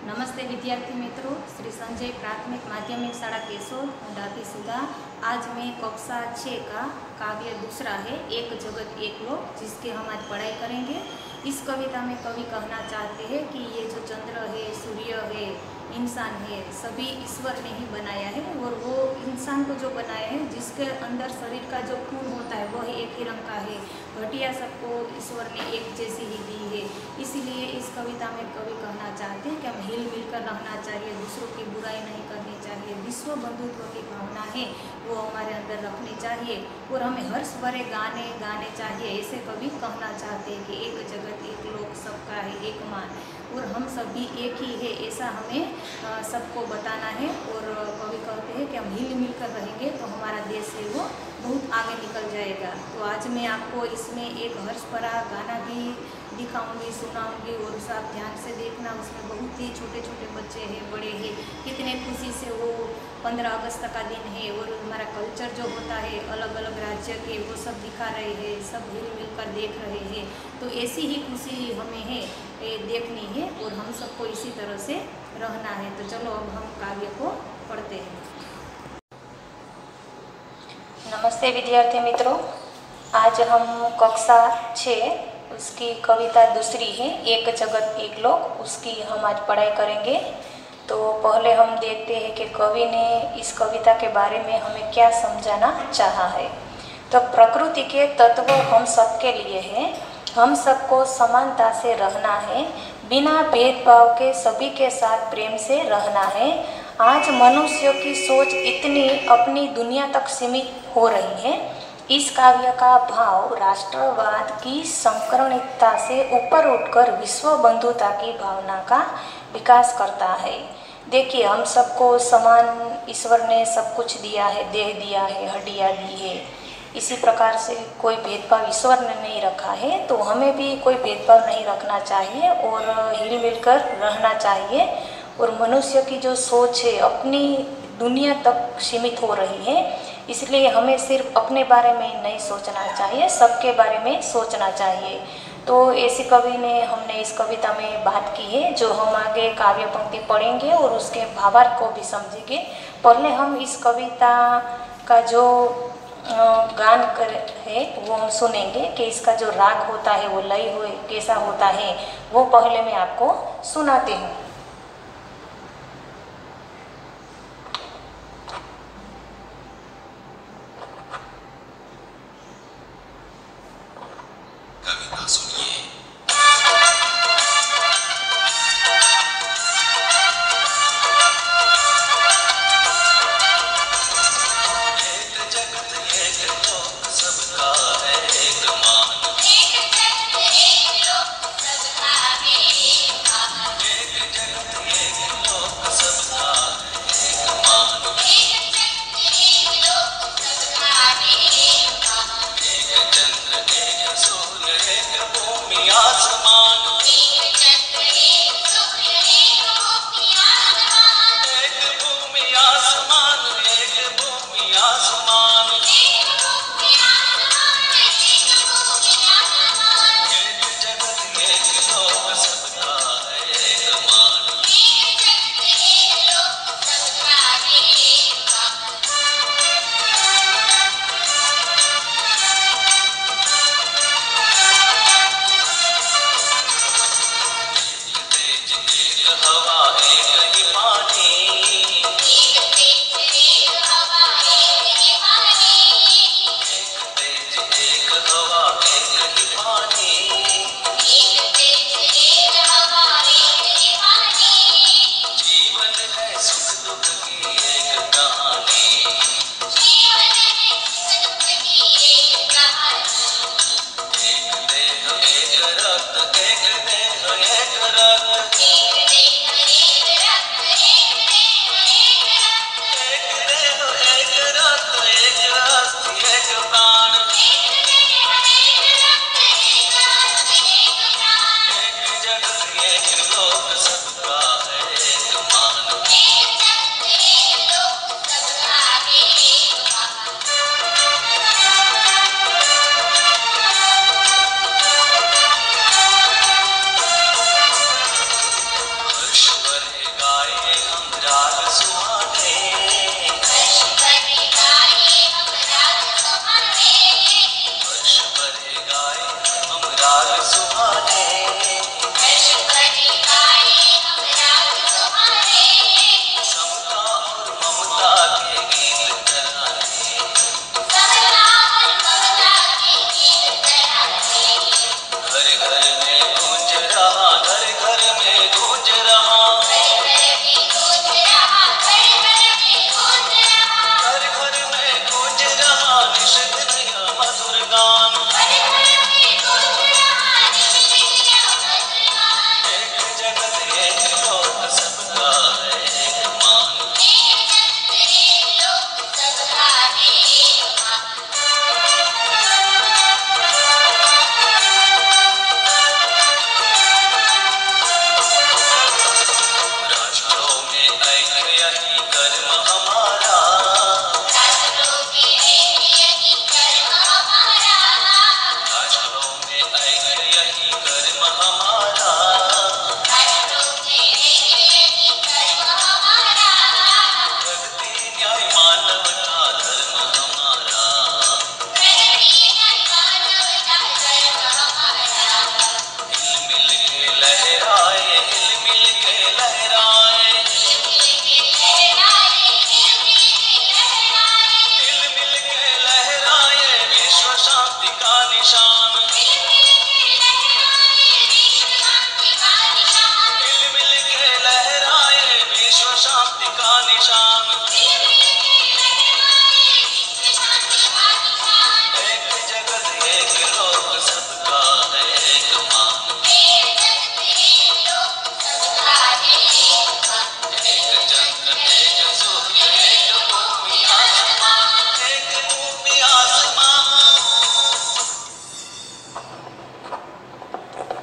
नमस्ते विद्यार्थी मित्रों, श्री संजय प्राथमिक माध्यमिक शाला केशोद डाती सुधा। आज मैं कक्षा 6 का काव्य दूसरा है एक जगत एक लोक, जिसके हम आज पढ़ाई करेंगे। इस कविता में कवि कहना चाहते हैं कि ये जो चंद्र है, सूर्य है, इंसान है, सभी ईश्वर ने ही बनाया है। और वो इंसान को जो बनाया है, जिसके अंदर शरीर का जो खून होता है वह एक ही रंग का है। घटिया सबको ईश्वर ने एक जैसी ही दी है। इसीलिए इस कविता में कवि कहना चाहते हैं कि हम हिल मिलकर रहना चाहिए, दूसरों की बुराई नहीं करनी चाहिए, विश्व बंधुत्व की भावना है वो हमारे अंदर रखनी चाहिए और हमें हर्ष भरे गाने गाने चाहिए। ऐसे कवि कहना चाहते हैं कि एक जगत एक लोक, सबका है एक मान और हम सभी एक ही है, ऐसा हमें सबको बताना है। और कवि कहते हैं कि हम हिल मिलकर रहेंगे तो हमारा देश है वो बहुत आगे निकल जाएगा। तो आज मैं आपको इसमें एक हर्ष भरा गाना भी दिखाऊंगी, सुनाऊंगी और उसे आप ध्यान से देखना। उसमें बहुत ही छोटे छोटे बच्चे हैं, बड़े हैं, कितने खुशी से वो 15 अगस्त का दिन है और हमारा कल्चर जो होता है अलग अलग राज्य के, वो सब दिखा रहे हैं, सब हिल मिलकर देख रहे हैं। तो ऐसी ही खुशी हमें है देखनी है और हम सबको इसी तरह से रहना है। तो चलो अब हम काव्य को पढ़ते हैं। नमस्ते विद्यार्थी मित्रों, आज हम कक्षा 6 उसकी कविता दूसरी है एक जगत एक लोक, उसकी हम आज पढ़ाई करेंगे। तो पहले हम देखते हैं कि कवि ने इस कविता के बारे में हमें क्या समझाना चाहा है। तो प्रकृति के तत्व हम सबके लिए हैं, हम सबको समानता से रहना है, बिना भेदभाव के सभी के साथ प्रेम से रहना है। आज मनुष्य की सोच इतनी अपनी दुनिया तक सीमित हो रही है। इस काव्य का भाव राष्ट्रवाद की संकीर्णता से ऊपर उठकर विश्व बंधुता की भावना का विकास करता है। देखिए, हम सबको समान ईश्वर ने सब कुछ दिया है, देह दिया है, हड्डियाँ दी है। इसी प्रकार से कोई भेदभाव ईश्वर ने नहीं रखा है, तो हमें भी कोई भेदभाव नहीं रखना चाहिए और हिल मिलकर रहना चाहिए। और मनुष्य की जो सोच है अपनी दुनिया तक सीमित हो रही है, इसलिए हमें सिर्फ अपने बारे में नहीं सोचना चाहिए, सबके बारे में सोचना चाहिए। तो ऐसी कवि ने हमने इस कविता में बात की है, जो हम आगे काव्य पंक्ति पढ़ेंगे और उसके भावार्थ को भी समझेंगे। पहले हम इस कविता का जो गान कर है वो हम सुनेंगे कि इसका जो राग होता है वो लय हुए कैसा होता है, वो पहले मैं आपको सुनाती हूँ। कविता सुनिए।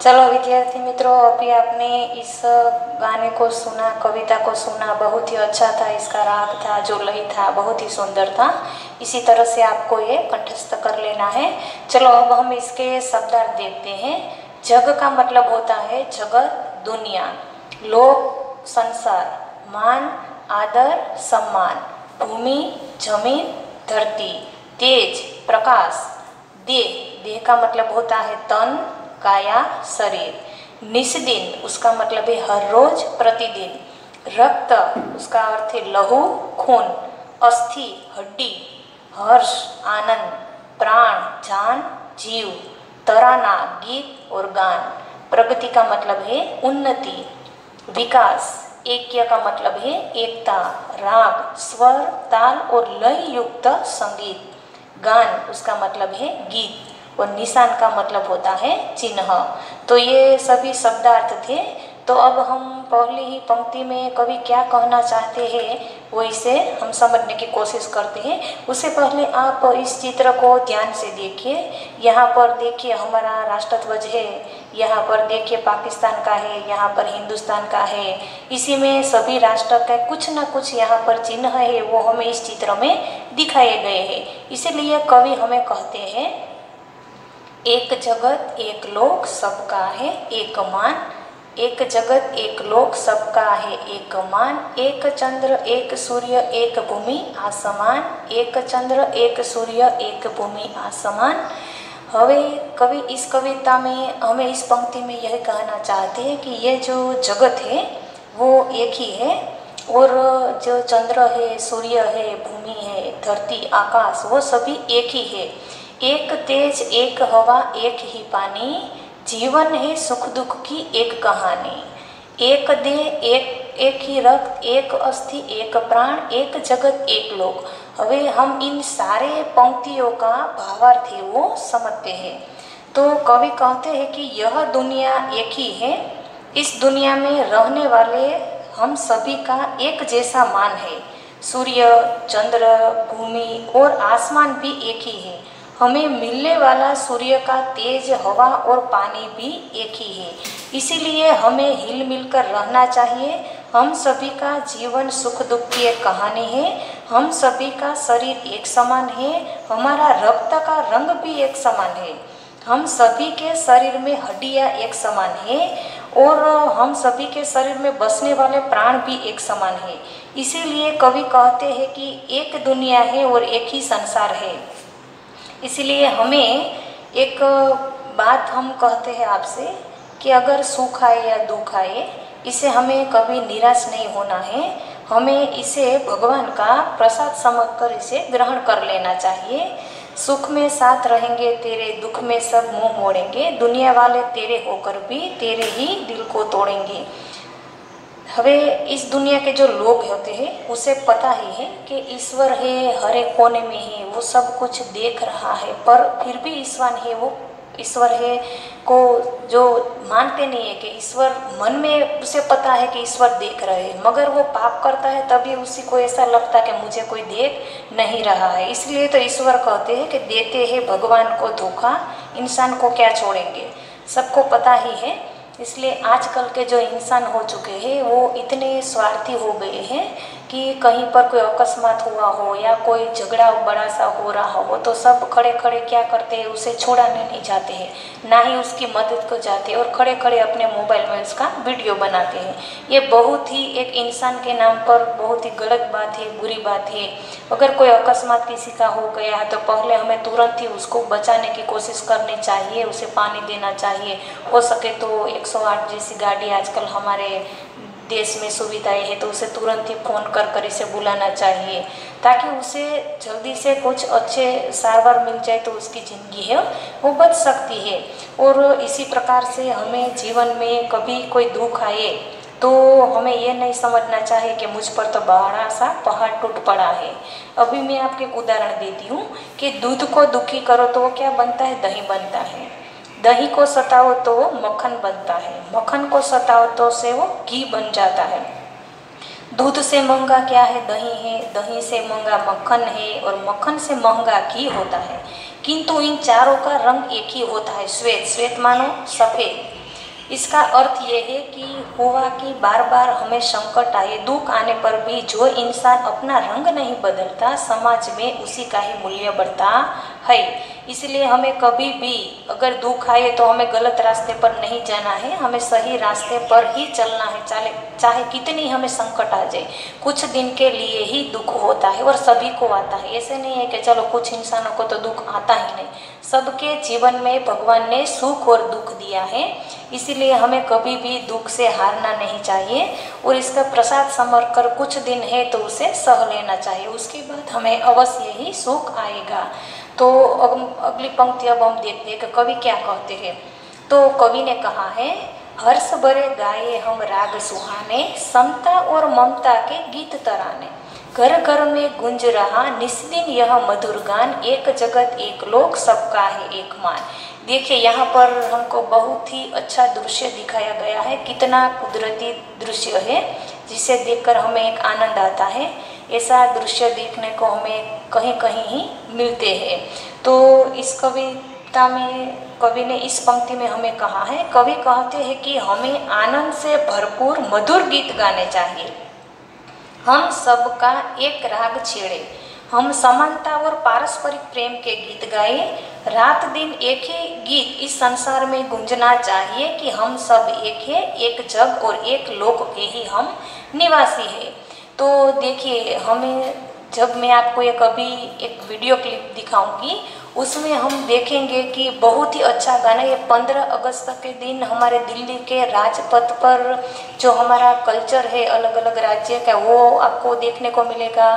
चलो विद्यार्थी मित्रों, अभी आपने इस गाने को सुना, कविता को सुना, बहुत ही अच्छा था। इसका राग था, जो लय था, बहुत ही सुंदर था। इसी तरह से आपको ये कंठस्थ कर लेना है। चलो अब हम इसके शब्दार्थ देखते हैं। जग का मतलब होता है जगत, दुनिया। लोक, संसार। मान, आदर, सम्मान। भूमि, जमीन, धरती। तेज, प्रकाश। देह, देह का मतलब होता है तन, काया, शरीर। निस्दिन, उसका मतलब है हर रोज, प्रतिदिन। रक्त, उसका अर्थ है लहू, खून। अस्थि, हड्डी। हर्ष, आनंद। प्राण, जान, जीव। तराना, गीत और गान। प्रगति का मतलब है उन्नति। विकास, ऐक्य का मतलब है एकता। राग, स्वर, ताल और लय युक्त संगीत। गान, उसका मतलब है गीत। और निशान का मतलब होता है चिन्ह। तो ये सभी शब्दार्थ थे। तो अब हम पहली ही पंक्ति में कवि क्या कहना चाहते हैं वो इसे हम समझने की कोशिश करते हैं। उससे पहले आप इस चित्र को ध्यान से देखिए। यहाँ पर देखिए हमारा राष्ट्रध्वज है, यहाँ पर देखिए पाकिस्तान का है, यहाँ पर हिंदुस्तान का है। इसी में सभी राष्ट्र का कुछ न कुछ यहाँ पर चिन्ह है, वो हमें इस चित्र में दिखाए गए हैं। इसीलिए कवि हमें कहते हैं एक जगत एक लोक सबका है एक मान। एक जगत एक लोक सबका है एक मान। एक चंद्र एक सूर्य एक भूमि आसमान। एक चंद्र एक सूर्य एक भूमि आसमान। हवे कवि इस कविता में हमें इस पंक्ति में यह कहना चाहते हैं कि ये जो जगत है वो एक ही है, और जो चंद्र है, सूर्य है, भूमि है, धरती, आकाश, वो सभी एक ही है। एक तेज एक हवा एक ही पानी। जीवन है सुख दुख की एक कहानी। एक देह एक ही रक्त, एक अस्थि एक प्राण, एक जगत एक लोक। हवे हम इन सारे पंक्तियों का भावार्थ है वो समझते हैं। तो कवि कहते हैं कि यह दुनिया एक ही है। इस दुनिया में रहने वाले हम सभी का एक जैसा मान है। सूर्य, चंद्र, भूमि और आसमान भी एक ही है। हमें मिलने वाला सूर्य का तेज, हवा और पानी भी एक ही है। इसीलिए हमें हिल मिलकर रहना चाहिए। हम सभी का जीवन सुख दुख की एक कहानी है। हम सभी का शरीर एक समान है। हमारा रक्त का रंग भी एक समान है। हम सभी के शरीर में हड्डियाँ एक समान है, और हम सभी के शरीर में बसने वाले प्राण भी एक समान है। इसीलिए कवि कहते हैं कि एक दुनिया है और एक ही संसार है। इसलिए हमें एक बात हम कहते हैं आपसे कि अगर सुख आए या दुख आए, इसे हमें कभी निराश नहीं होना है। हमें इसे भगवान का प्रसाद समझकर इसे ग्रहण कर लेना चाहिए। सुख में साथ रहेंगे तेरे, दुख में सब मुंह मोड़ेंगे। दुनिया वाले तेरे होकर भी तेरे ही दिल को तोड़ेंगे। हवे इस दुनिया के जो लोग होते हैं उसे पता ही है कि ईश्वर है, हर एक कोने में है, वो सब कुछ देख रहा है, पर फिर भी ईश्वर है, वो ईश्वर है को जो मानते नहीं है कि ईश्वर, मन में उसे पता है कि ईश्वर देख रहे हैं, मगर वो पाप करता है तभी उसी को ऐसा लगता है कि मुझे कोई देख नहीं रहा है। इसलिए तो ईश्वर कहते हैं कि देते हैं भगवान को धोखा, इंसान को क्या छोड़ेंगे। सबको पता ही है। इसलिए आजकल के जो इंसान हो चुके हैं वो इतने स्वार्थी हो गए हैं कि कहीं पर कोई अकस्मात हुआ हो या कोई झगड़ा बड़ा सा हो रहा हो तो सब खड़े खड़े क्या करते हैं, उसे छुड़ाने नहीं जाते हैं, ना ही उसकी मदद को जाते हैं, और खड़े खड़े अपने मोबाइल में उसका वीडियो बनाते हैं। ये बहुत ही एक इंसान के नाम पर बहुत ही गलत बात है, बुरी बात है। अगर कोई अकस्मात किसी का हो गया है तो पहले हमें तुरंत ही उसको बचाने की कोशिश करनी चाहिए, उसे पानी देना चाहिए। हो सके तो 108 जैसी गाड़ी आजकल हमारे देश में सुविधाएं है तो उसे तुरंत ही फ़ोन कर इसे बुलाना चाहिए, ताकि उसे जल्दी से कुछ अच्छे सारवार मिल जाए तो उसकी ज़िंदगी है वो बच सकती है। और इसी प्रकार से हमें जीवन में कभी कोई दुख आए तो हमें ये नहीं समझना चाहिए कि मुझ पर तो बड़ा सा पहाड़ टूट पड़ा है। अभी मैं आपको एक उदाहरण देती हूँ कि दूध को दुखी करो तो वो क्या बनता है, दही बनता है। दही को सताओ तो वो मक्खन बनता है, मक्खन को सताओ तो से वो घी बन जाता है। दूध से महंगा क्या है, दही है, दही से महंगा मक्खन है, और मक्खन से महंगा घी होता है। किंतु इन चारों का रंग एक ही होता है, श्वेत। श्वेत मानो सफ़ेद। इसका अर्थ ये है कि हुआ कि बार बार हमें संकट आए, दुख आने पर भी जो इंसान अपना रंग नहीं बदलता, समाज में उसी का ही मूल्य बढ़ता है। इसलिए हमें कभी भी अगर दुख आए तो हमें गलत रास्ते पर नहीं जाना है, हमें सही रास्ते पर ही चलना है। चाहे कितनी हमें संकट आ जाए, कुछ दिन के लिए ही दुख होता है और सभी को आता है। ऐसे नहीं है कि चलो कुछ इंसानों को तो दुख आता ही नहीं, सबके जीवन में भगवान ने सुख और दुख दिया है। इसीलिए हमें कभी भी दुख से हारना नहीं चाहिए और इसका प्रसाद समर कर कुछ दिन है तो उसे सह लेना चाहिए, उसके बाद हमें अवश्य ही सुख आएगा। तो अगली पंक्ति अब हम देखते हैं कि कवि क्या कहते हैं। तो कवि ने कहा है, हर्ष भरे गाए हम राग सुहाने, समता और ममता के गीत तराने, घर घर में गुंज रहा निस्दिन यह मधुर गान, एक जगत एक लोक सबका है एक मान। देखिए यहाँ पर हमको बहुत ही अच्छा दृश्य दिखाया गया है, कितना कुदरती दृश्य है जिसे देखकर हमें एक आनंद आता है। ऐसा दृश्य देखने को हमें कहीं कहीं ही मिलते हैं। तो इस कविता में कवि ने इस पंक्ति में हमें कहा है, कवि कहते हैं कि हमें आनंद से भरपूर मधुर गीत गाने चाहिए, हम सबका एक राग छेड़े, हम समानता और पारस्परिक प्रेम के गीत गाए, रात दिन एक ही गीत इस संसार में गूंजना चाहिए कि हम सब एक है, एक जग और एक लोक के ही हम निवासी हैं। तो देखिए हमें, जब मैं आपको एक वीडियो क्लिप दिखाऊंगी उसमें हम देखेंगे कि बहुत ही अच्छा गाना, ये 15 अगस्त के दिन हमारे दिल्ली के राजपथ पर जो हमारा कल्चर है अलग अलग राज्य का वो आपको देखने को मिलेगा।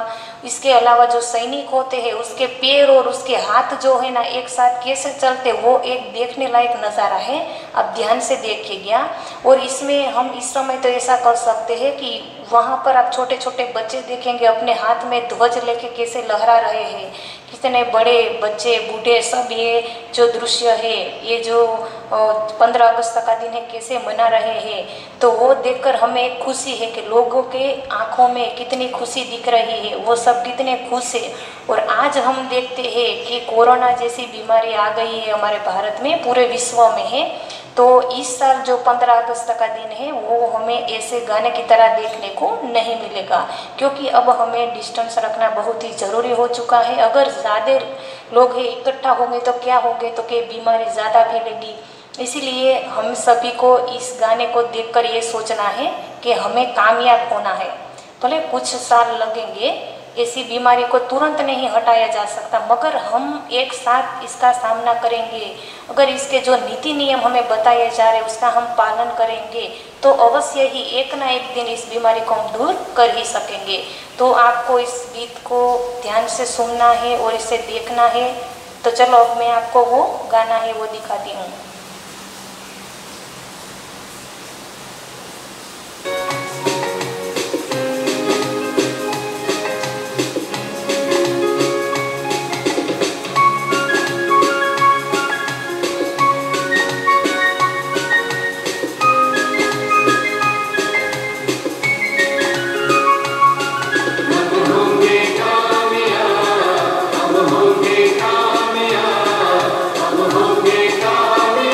इसके अलावा जो सैनिक होते हैं उसके पैर और उसके हाथ जो है ना एक साथ कैसे चलते, वो एक देखने लायक नज़ारा है, आप ध्यान से देखिएगा। और इसमें हम इस समय तो ऐसा कर सकते हैं कि वहाँ पर आप छोटे छोटे बच्चे देखेंगे अपने हाथ में ध्वज लेके कैसे लहरा रहे हैं, कितने बड़े बच्चे बूढ़े सब ये जो दृश्य है, ये जो 15 अगस्त का दिन है कैसे मना रहे हैं, तो वो देखकर हमें एक खुशी है कि लोगों के आंखों में कितनी खुशी दिख रही है, वो सब कितने खुश है। और आज हम देखते हैं कि कोरोना जैसी बीमारी आ गई है हमारे भारत में, पूरे विश्व में है। तो इस साल जो 15 अगस्त का दिन है वो हमें ऐसे गाने की तरह देखने को नहीं मिलेगा, क्योंकि अब हमें डिस्टेंस रखना बहुत ही ज़रूरी हो चुका है। अगर ज़्यादा लोग इकट्ठा होंगे तो क्या होंगे, तो क्या बीमारी ज़्यादा फैलेगी। इसीलिए हम सभी को इस गाने को देखकर ये सोचना है कि हमें कामयाब होना है। भले कुछ साल लगेंगे, ऐसी बीमारी को तुरंत नहीं हटाया जा सकता, मगर हम एक साथ इसका सामना करेंगे, अगर इसके जो नीति नियम हमें बताए जा रहे उसका हम पालन करेंगे तो अवश्य ही एक ना एक दिन इस बीमारी को हम दूर कर ही सकेंगे। तो आपको इस गीत को ध्यान से सुनना है और इसे देखना है। तो चलो अब मैं आपको वो गाना है वो दिखाती हूँ। हम होंगे कामयाब,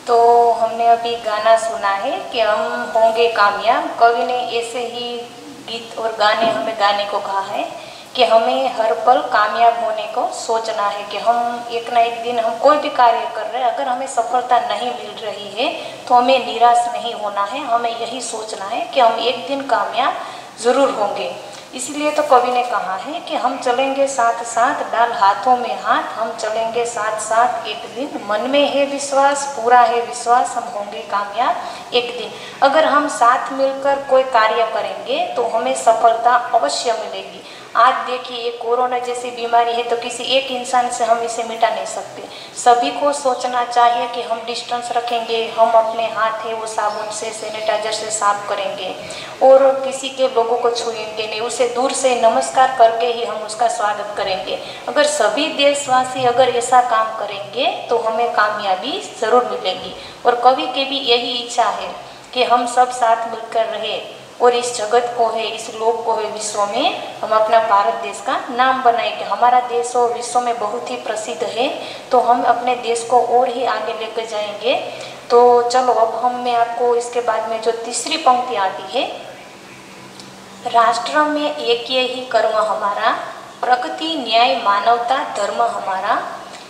तो हमने अभी गाना सुना है कि हम होंगे कामयाब। कवि ने ऐसे ही गीत और गाने हमें गाने को कहा है कि हमें हर पल कामयाब होने को सोचना है, कि हम एक ना एक दिन हम कोई भी कार्य कर रहे हैं, अगर हमें सफलता नहीं मिल रही है तो हमें निराश नहीं होना है, हमें यही सोचना है कि हम एक दिन कामयाब ज़रूर होंगे। इसलिए तो कवि ने कहा है कि हम चलेंगे साथ साथ, डाल हाथों में हाथ, हम चलेंगे साथ साथ एक दिन, मन में है विश्वास, पूरा है विश्वास, हम होंगे कामयाब एक दिन। अगर हम साथ मिलकर कोई कार्य करेंगे तो हमें सफलता अवश्य मिलेगी। आज देखिए, ये कोरोना जैसी बीमारी है तो किसी एक इंसान से हम इसे मिटा नहीं सकते। सभी को सोचना चाहिए कि हम डिस्टेंस रखेंगे, हम अपने हाथ है वो साबुन से, सैनिटाइजर से साफ करेंगे और किसी के लोगों को छुएंगे नहीं, उसे दूर से नमस्कार करके ही हम उसका स्वागत करेंगे। अगर सभी देशवासी अगर ऐसा काम करेंगे तो हमें कामयाबी ज़रूर मिलेगी। और कवि की भी यही इच्छा है कि हम सब साथ मिलकर रहें और इस जगत को है, इस लोक को है, विश्व में हम अपना भारत देश का नाम बनाएंगे। हमारा देश और विश्व में बहुत ही प्रसिद्ध है, तो हम अपने देश को और ही आगे लेकर जाएंगे। तो चलो अब मैं आपको इसके बाद में जो तीसरी पंक्ति आती है, राष्ट्र में एक ही कर्म हमारा, प्रगति न्याय मानवता धर्म हमारा,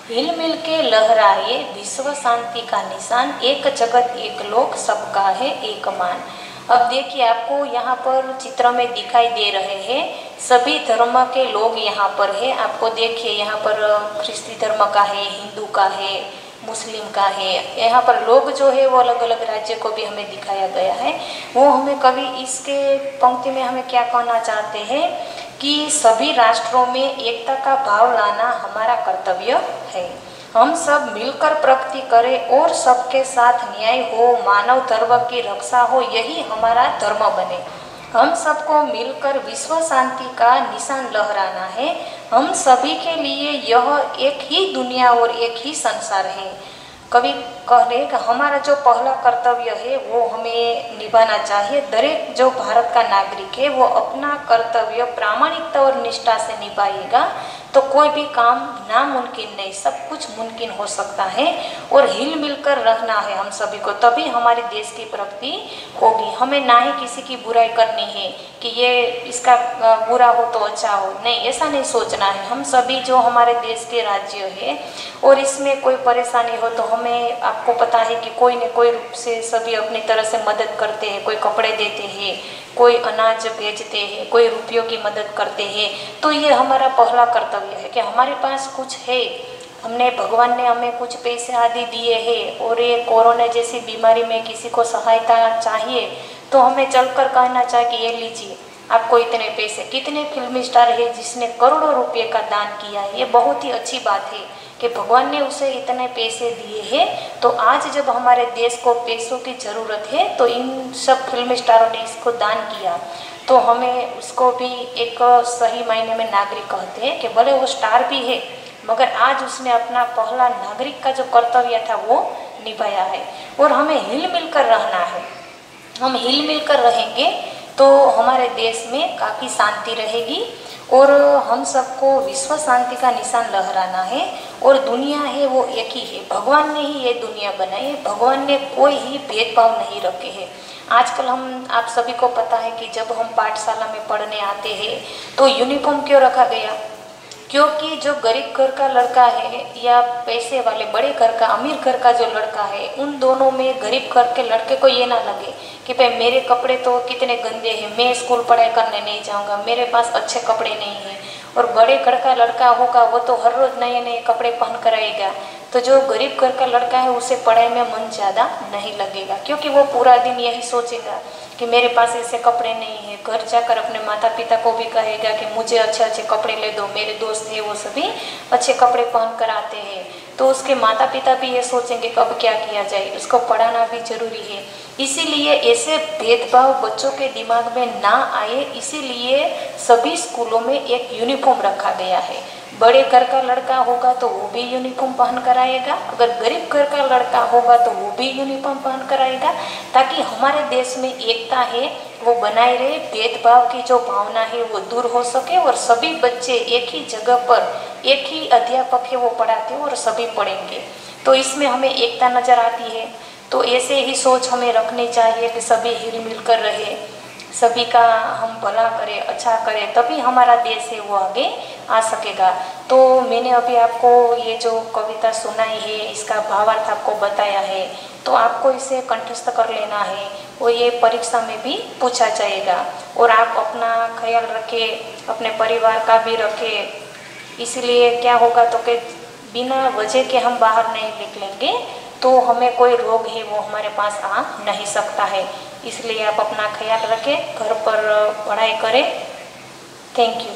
हिल मिल के लहराए विश्व शांति का निशान, एक जगत एक लोक सबका है एक मान। अब देखिए, आपको यहाँ पर चित्र में दिखाई दे रहे हैं सभी धर्म के लोग यहाँ पर है। आपको देखिए, यहाँ पर ख्रिस्ती धर्म का है, हिंदू का है, मुस्लिम का है। यहाँ पर लोग जो है वो अलग अलग राज्य को भी हमें दिखाया गया है। वो हमें कवि इसके पंक्ति में हमें क्या कहना चाहते हैं कि सभी राष्ट्रों में एकता का भाव लाना हमारा कर्तव्य है। हम सब मिलकर प्रगति करें और सबके साथ न्याय हो, मानव धर्म की रक्षा हो, यही हमारा धर्म बने। हम सबको मिलकर विश्व शांति का निशान लहराना है। हम सभी के लिए यह एक ही दुनिया और एक ही संसार है। कवि कह रहे कि हमारा जो पहला कर्तव्य है वो हमें निभाना चाहिए। दरेक जो भारत का नागरिक है वो अपना कर्तव्य प्रामाणिकता और निष्ठा से निभाएगा तो कोई भी काम नामुमकिन नहीं, सब कुछ मुमकिन हो सकता है। और हिल मिलकर रहना है हम सभी को, तभी हमारे देश की प्रगति होगी। हमें ना ही किसी की बुराई करनी है कि ये इसका बुरा हो तो अच्छा हो, नहीं, ऐसा नहीं सोचना है। हम सभी जो हमारे देश के राज्य है और इसमें कोई परेशानी हो तो हमें, आपको पता है कि कोई न कोई रूप से सभी अपनी तरह से मदद करते हैं। कोई कपड़े देते हैं, कोई अनाज भेजते हैं, कोई रुपयों की मदद करते हैं। तो ये हमारा पहला कर्तव्य है कि हमारे पास कुछ है, हमने, भगवान ने हमें कुछ पैसे आदि दिए हैं और ये कोरोना जैसी बीमारी में किसी को सहायता चाहिए तो हमें चलकर कहना चाहिए कि ये लीजिए, आपको इतने पैसे। कितने फिल्मी स्टार है जिसने करोड़ों रुपये का दान किया है। ये बहुत ही अच्छी बात है कि भगवान ने उसे इतने पैसे दिए हैं। तो आज जब हमारे देश को पैसों की ज़रूरत है तो इन सब फिल्म स्टारों ने इसको दान किया, तो हमें उसको भी एक सही मायने में नागरिक कहते हैं कि भले वो स्टार भी है मगर आज उसने अपना पहला नागरिक का जो कर्तव्य था वो निभाया है। और हमें हिल मिलकर रहना है। हम हिल मिलकर रहेंगे तो हमारे देश में काफ़ी शांति रहेगी और हम सबको विश्व शांति का निशान लहराना है। और दुनिया है वो एक ही है, भगवान ने ही ये दुनिया बनाई है, भगवान ने कोई ही भेदभाव नहीं रखे हैं। आजकल हम, आप सभी को पता है कि जब हम पाठशाला में पढ़ने आते हैं तो यूनिफॉर्म क्यों रखा गया? क्योंकि जो गरीब घर का लड़का है या पैसे वाले बड़े घर का, अमीर घर का जो लड़का है, उन दोनों में गरीब घर के लड़के को ये ना लगे कि भाई मेरे कपड़े तो कितने गंदे हैं, मैं स्कूल पढ़ाई करने नहीं जाऊंगा, मेरे पास अच्छे कपड़े नहीं हैं। और बड़े घर का लड़का होगा वो तो हर रोज़ नए नए कपड़े पहन कर आएगा, तो जो गरीब घर का लड़का है उसे पढ़ाई में मन ज़्यादा नहीं लगेगा, क्योंकि वो पूरा दिन यही सोचेगा कि मेरे पास ऐसे कपड़े नहीं हैं। घर जाकर अपने माता पिता को भी कहेगा कि मुझे अच्छे अच्छे कपड़े ले दो, मेरे दोस्त हैं वो सभी अच्छे कपड़े पहन कर आते हैं। तो उसके माता पिता भी ये सोचेंगे कब क्या किया जाए, उसको पढ़ाना भी जरूरी है। इसीलिए ऐसे भेदभाव बच्चों के दिमाग में ना आए, इसीलिए सभी स्कूलों में एक यूनिफॉर्म रखा गया है। बड़े घर का लड़का होगा तो वो भी यूनिफॉर्म पहन कर आएगा, अगर गरीब घर का लड़का होगा तो वो भी यूनिफॉर्म पहन कर आएगा, ताकि हमारे देश में एकता है वो बनाए रहे, भेदभाव की जो भावना है वो दूर हो सके और सभी बच्चे एक ही जगह पर एक ही अध्यापक है वो पढ़ाते हैं और सभी पढ़ेंगे, तो इसमें हमें एकता नज़र आती है। तो ऐसे ही सोच हमें रखनी चाहिए कि सभी हिल मिल कर रहे, सभी का हम भला करें, अच्छा करें, तभी हमारा देश है वो आगे आ सकेगा। तो मैंने अभी आपको ये जो कविता सुनाई है इसका भावार्थ आपको बताया है, तो आपको इसे कंठस्थ कर लेना है और ये परीक्षा में भी पूछा जाएगा। और आप अपना ख्याल रखें, अपने परिवार का भी रखें। इसलिए क्या होगा तो कि बिना वजह के हम बाहर नहीं निकलेंगे तो हमें कोई रोग है वो हमारे पास आ नहीं सकता है। इसलिए आप अपना ख्याल रखें, घर पर पढ़ाई करें। Thank you.